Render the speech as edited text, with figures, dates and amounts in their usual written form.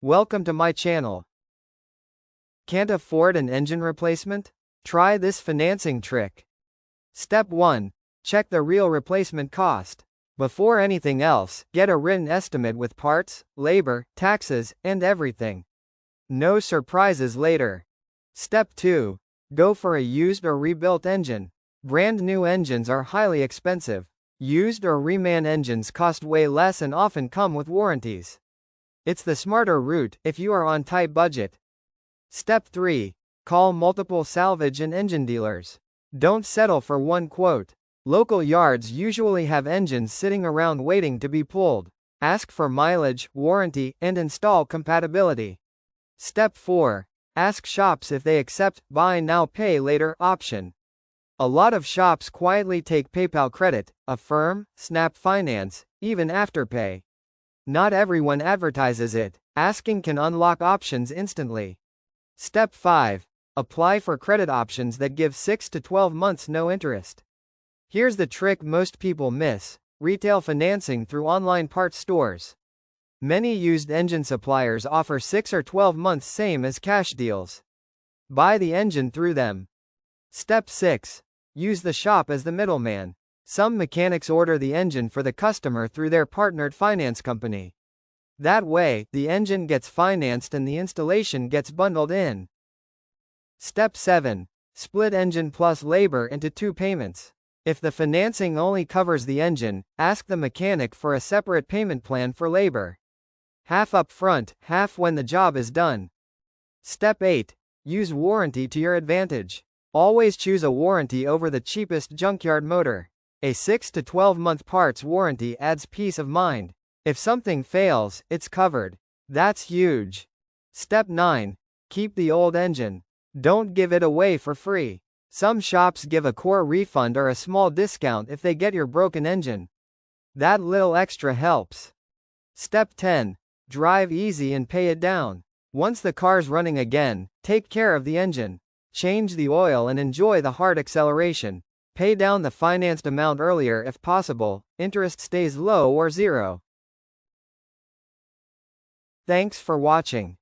Welcome to my channel. Can't afford an engine replacement? Try this financing trick. Step 1. Check the real replacement cost. Before anything else, get a written estimate with parts, labor, taxes, and everything. No surprises later. Step 2. Go for a used or rebuilt engine. Brand new engines are highly expensive. Used or reman engines cost way less and often come with warranties. It's the smarter route if you are on tight budget. Step 3. Call multiple salvage and engine dealers. Don't settle for one quote. Local yards usually have engines sitting around waiting to be pulled. Ask for mileage, warranty, and install compatibility. Step 4. Ask shops if they accept buy now pay later option. A lot of shops quietly take PayPal credit, Affirm, Snap Finance, even Afterpay. Not everyone advertises it. Asking can unlock options instantly. Step 5. Apply for credit options that give 6 to 12 months no interest. Here's the trick most people miss: retail financing through online parts stores. Many used engine suppliers offer 6 or 12 months same as cash deals. Buy the engine through them. Step 6. Use the shop as the middleman. Some mechanics order the engine for the customer through their partnered finance company. That way, the engine gets financed and the installation gets bundled in. Step 7. Split engine plus labor into 2 payments. If the financing only covers the engine, ask the mechanic for a separate payment plan for labor. Half up front, half when the job is done. Step 8. Use warranty to your advantage. Always choose a warranty over the cheapest junkyard motor. A 6 to 12 month parts warranty adds peace of mind. If something fails, it's covered. That's huge. Step 9. Keep the old engine. Don't give it away for free. Some shops give a core refund or a small discount if they get your broken engine. That little extra helps. Step 10. Drive easy and pay it down. Once the car's running again, take care of the engine. Change the oil and enjoy the hard acceleration. Pay down the financed amount earlier if possible. Interest stays low or zero. Thanks for watching.